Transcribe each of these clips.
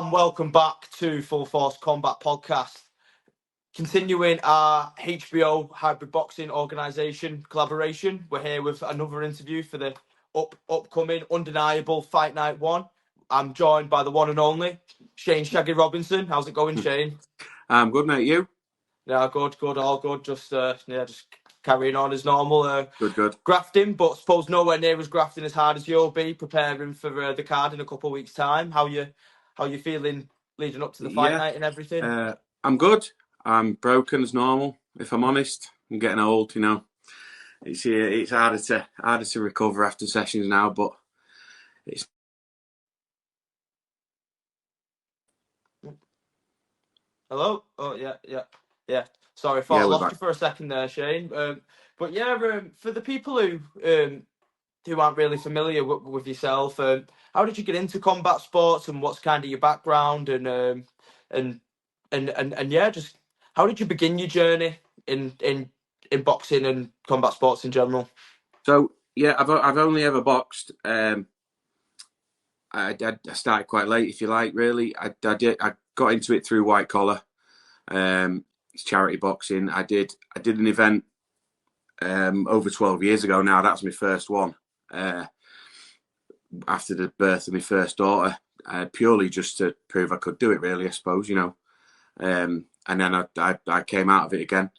and welcome back to Full Force Combat Podcast. Continuing our HBO hybrid boxing organisation collaboration, we're here with another interview for the upcoming undeniable Fight Night 1. I'm joined by the one and only Shane Shaggy Robinson. How's it going, Shane? I'm good, mate. You? Yeah, good, all good. Just carrying on as normal. Good. Grafting, but I suppose nowhere near as grafting as hard as you'll be preparing for the card in a couple of weeks' time. How you feeling leading up to the fight night and everything? I'm good. I'm broken as normal. If I'm honest, I'm getting old. You know, it's harder to recover after sessions now, but it's. Hello. Oh yeah. Sorry, I thought I lost you for a second there, Shane. But yeah, for the people who aren't really familiar with yourself, how did you get into combat sports, and what's kind of your background, and yeah, just how did you begin your journey in boxing and combat sports in general? So yeah, I've only ever boxed. I started quite late, if you like. Really, I got into it through white collar. It's charity boxing. I did an event over 12 years ago now. That's my first one. After the birth of my first daughter, purely just to prove I could do it, really, I suppose, you know. And then I came out of it again,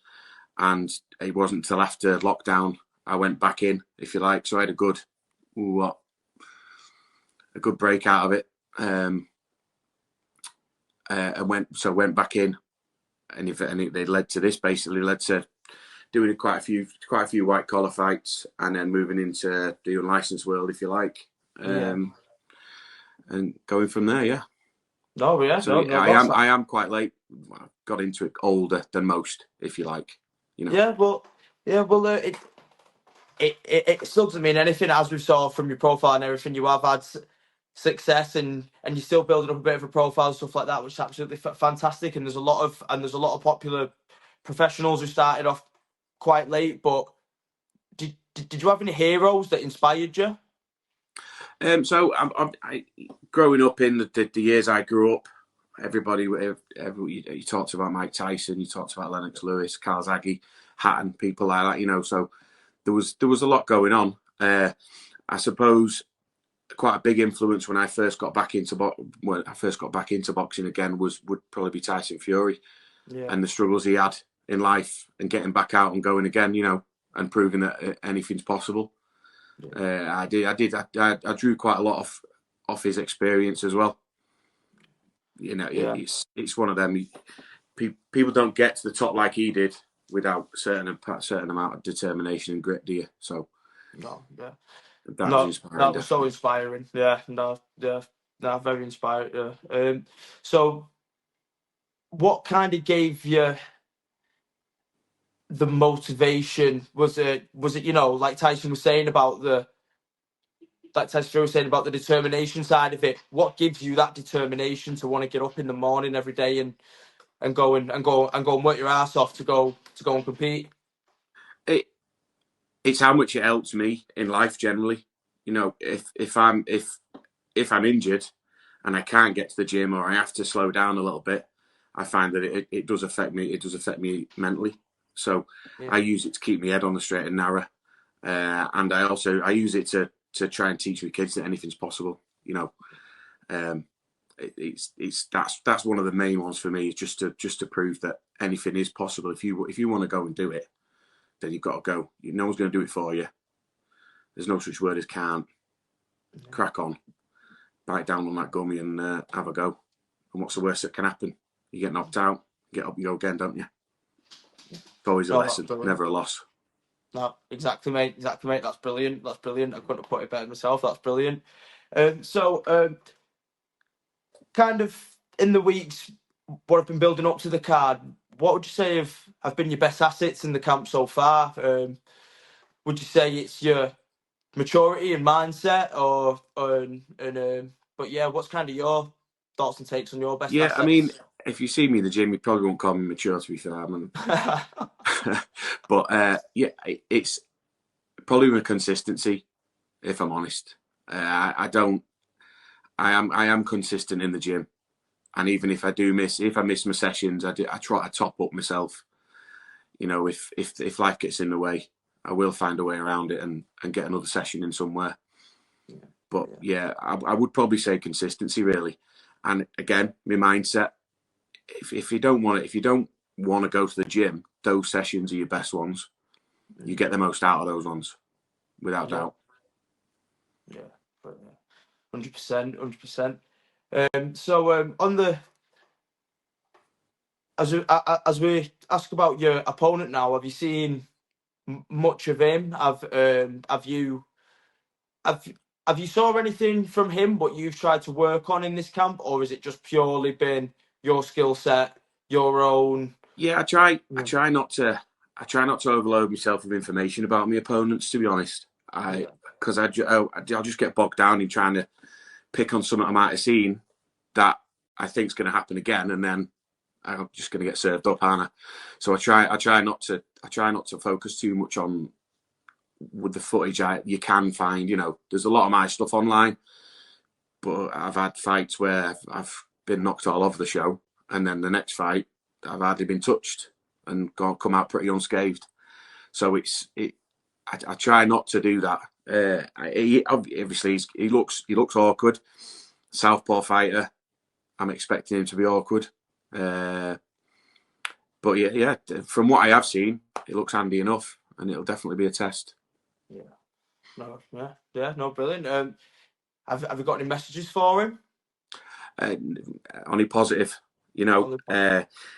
and it wasn't until after lockdown I went back in, if you like. So I had a good break out of it, and went back in, and it led to this. Basically, led to doing quite a few white collar fights, and then moving into the unlicensed world, if you like, and going from there. Yeah. No, yeah. So I am quite late. I got into it older than most, if you like. You know. Yeah. Well. It still doesn't mean anything, as we saw from your profile and everything. You have had success, and you're still building up a bit of a profile and stuff like that, which is absolutely fantastic. And there's a lot of popular professionals who started off quite late. But did you have any heroes that inspired you? So I growing up in the years I grew up, you talked about Mike Tyson, you talked about Lennox Lewis, Carl Zaggy, Hatton, people like that, you know. So there was a lot going on. I suppose quite a big influence when I first got back into boxing again would probably be Tyson Fury, and the struggles he had in life and getting back out and going again, you know, and proving that anything's possible. I drew quite a lot off his experience as well. You know, it's one of them. People don't get to the top like he did without certain amount of determination and grit, do you? So that was so inspiring. Yeah, very inspiring. So what kind of gave you the motivation? Was it you know, like Tyson was saying about the determination side of it? What gives you that determination to want to get up in the morning every day and go and work your ass off to go and compete? It's how much it helps me in life generally. You know, if I'm injured and I can't get to the gym, or I have to slow down a little bit, I find that it does affect me. It does affect me mentally. So I use it to keep my head on the straight and narrow, and I use it to try and teach my kids that anything's possible. You know, that's one of the main ones for me, is just to prove that anything is possible. If you want to go and do it, then you've got to go. No one's going to do it for you. There's no such word as can't. Crack on, bite down on that gummy, and have a go. And what's the worst that can happen? You get knocked out, get up and go again, don't you? It's always a lesson, never a loss. No, exactly, mate. That's brilliant. I couldn't have put it better myself. That's brilliant. So, kind of in the weeks what have been building up to the card, what would you say have been your best assets in the camp so far? Would you say it's your maturity and mindset, but yeah, what's kind of your thoughts and takes on your best assets? I mean, if you see me in the gym, you probably won't call me mature, to be fair. But it's probably my consistency, if I'm honest. I am consistent in the gym. And even if I miss my sessions, I try to top up myself. You know, if life gets in the way, I will find a way around it and get another session in somewhere. But yeah, I would probably say consistency really. And again, my mindset. If you don't want to go to the gym, those sessions are your best ones. You get the most out of those ones, without doubt. Yeah, 100%, 100%. So on the as we ask about your opponent now, have you seen much of him? Have you saw anything from him what you've tried to work on in this camp, or is it just purely been your skill set, your own? Yeah, I try not to overload myself with information about my opponents. To be honest, because I'll just get bogged down in trying to pick on something I might have seen that I think is going to happen again, and then I'm just going to get served up, aren't I? So I try not to focus too much on with the footage you can find. You know, there's a lot of my stuff online, but I've had fights where I've been knocked all over the show, and then the next fight I've hardly been touched and come out pretty unscathed. So I try not to do that. Obviously he looks awkward. Southpaw fighter. I'm expecting him to be awkward. But yeah, from what I have seen, it looks handy enough, and it'll definitely be a test. No, brilliant. Have you got any messages for him? Only positive. You know,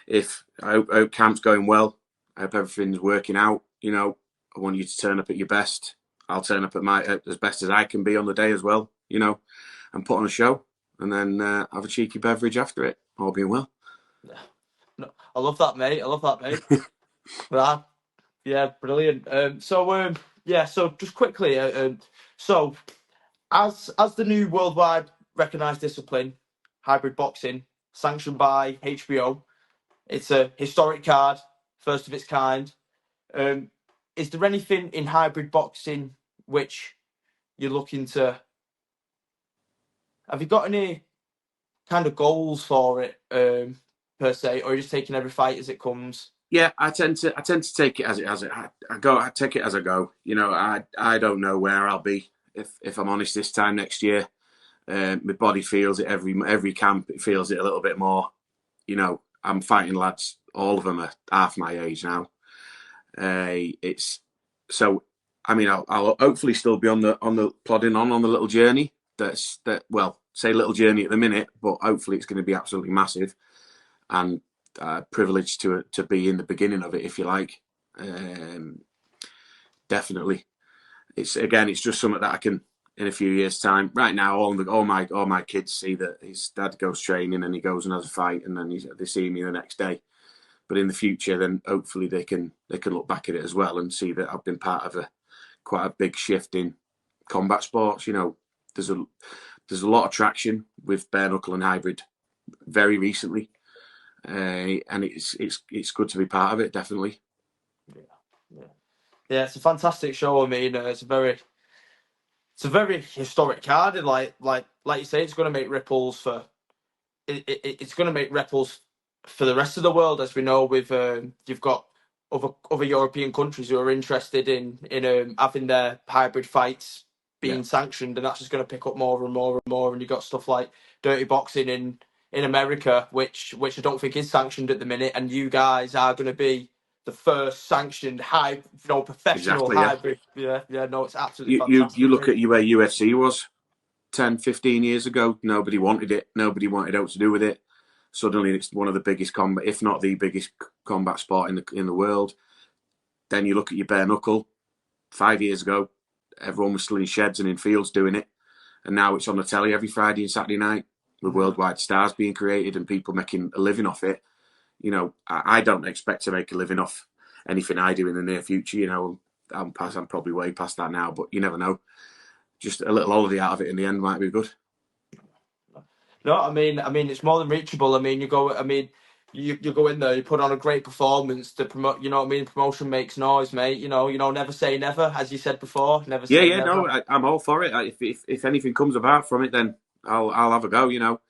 if I hope camp's going well, I hope everything's working out. You know, I want you to turn up at your best. I'll turn up at as best as I can be on the day as well. You know, and put on a show, and then have a cheeky beverage after it. All being well. Yeah, no, I love that, mate. Yeah, brilliant. So just quickly, so as the new worldwide recognised discipline, hybrid boxing, sanctioned by HBO, it's a historic card, first of its kind. Is there anything in hybrid boxing which you're looking to? Have you got any kind of goals for it, per se, or are you just taking every fight as it comes? Yeah, I tend to take it as it. I take it as I go. You know, I don't know where I'll be if I'm honest this time next year. My body feels it every camp. It feels it a little bit more. You know, I'm fighting lads. All of them are half my age now. It's so. I mean, I'll hopefully still be on the plodding on the little journey. Well, say little journey at the minute, but hopefully it's going to be absolutely massive. And privileged to be in the beginning of it, if you like. Definitely, it's just something that I can in a few years' time. Right now, all my kids see that his dad goes training and he goes and has a fight, and then they see me the next day. But in the future, then hopefully they can look back at it as well and see that I've been part of quite a big shift in combat sports. You know, there's a lot of traction with bare knuckle and hybrid very recently. And it's good to be part of it, definitely. Yeah, it's a fantastic show. I mean, it's a very historic card, and like you say, it's going to make ripples for it's going to make ripples for the rest of the world, as we know. With you've got other European countries who are interested in having their hybrid fights being sanctioned, and that's just going to pick up more and more and more. And you've got stuff like dirty boxing in America, which I don't think is sanctioned at the minute, and you guys are going to be the first sanctioned professional hybrid. Yeah, no, it's absolutely fantastic. You look at where UFC was 10, 15 years ago. Nobody wanted it. Nobody wanted out to do with it. Suddenly, it's one of the biggest combat, if not the biggest combat sport in the world. Then you look at your bare knuckle. 5 years ago, everyone was still in sheds and in fields doing it, and now it's on the telly every Friday and Saturday night with worldwide stars being created and people making a living off it. You know, I don't expect to make a living off anything I do in the near future. You know, I'm probably way past that now, but you never know. Just a little holiday out of it in the end might be good. No, I mean, it's more than reachable. I mean, you go in there, you put on a great performance to promote. You know what I mean? Promotion makes noise, mate. You know, never say never, as you said before. Never say never. No, I'm all for it. If anything comes about from it, then I'll have a go. You know,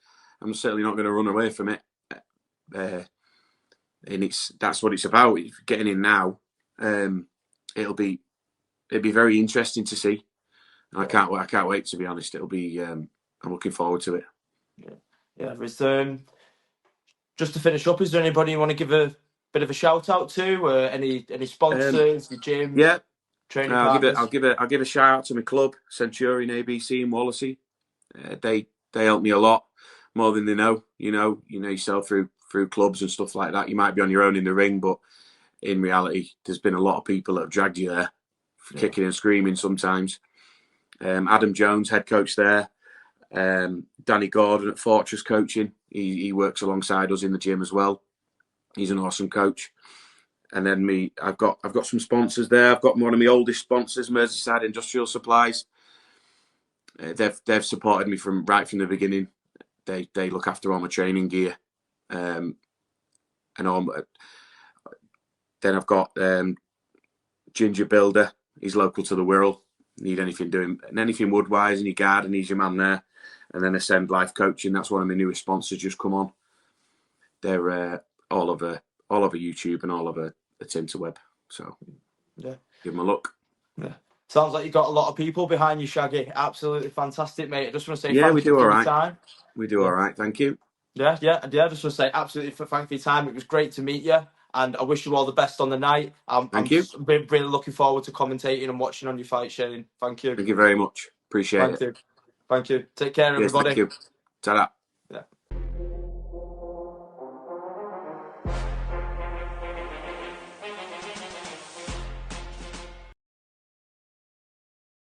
I'm certainly not going to run away from it. And that's what it's about. Getting in now, it'll be very interesting to see. I can't wait, to be honest. It'll be. I'm looking forward to it. Yeah. Just to finish up, is there anybody you want to give a bit of a shout out to? Any sponsors, the gym? Yeah, training partners? I'll give a shout out to my club, Centurion ABC in Wallasey. They help me a lot, more than they know. You know yourself through clubs and stuff like that. You might be on your own in the ring, but in reality, there's been a lot of people that have dragged you there, kicking and screaming sometimes. Adam Jones, head coach there. Danny Gordon at Fortress Coaching. He works alongside us in the gym as well. He's an awesome coach. And then I've got some sponsors there. I've got one of my oldest sponsors, Merseyside Industrial Supplies. They've supported me right from the beginning. They look after all my training gear, and all. Then I've got Ginger Builder. He's local to the Wirral. Need anything wood wise in your garden, he's your man there. And then Ascend Life Coaching. That's one of my newest sponsors just come on. They're all over YouTube and all over the Tinterweb. So give them a look. Yeah. Sounds like you've got a lot of people behind you, Shaggy. Absolutely fantastic, mate. I just want to say thank you for your time. We do all right. Thank you. Yeah. I just want to say absolutely thank you for your time. It was great to meet you, and I wish you all the best on the night. Thank you. I'm really looking forward to commentating and watching on your fight, Shane. Thank you. Thank you very much. Appreciate it. Thank you. Take care, everybody. Thank you. Ta-da.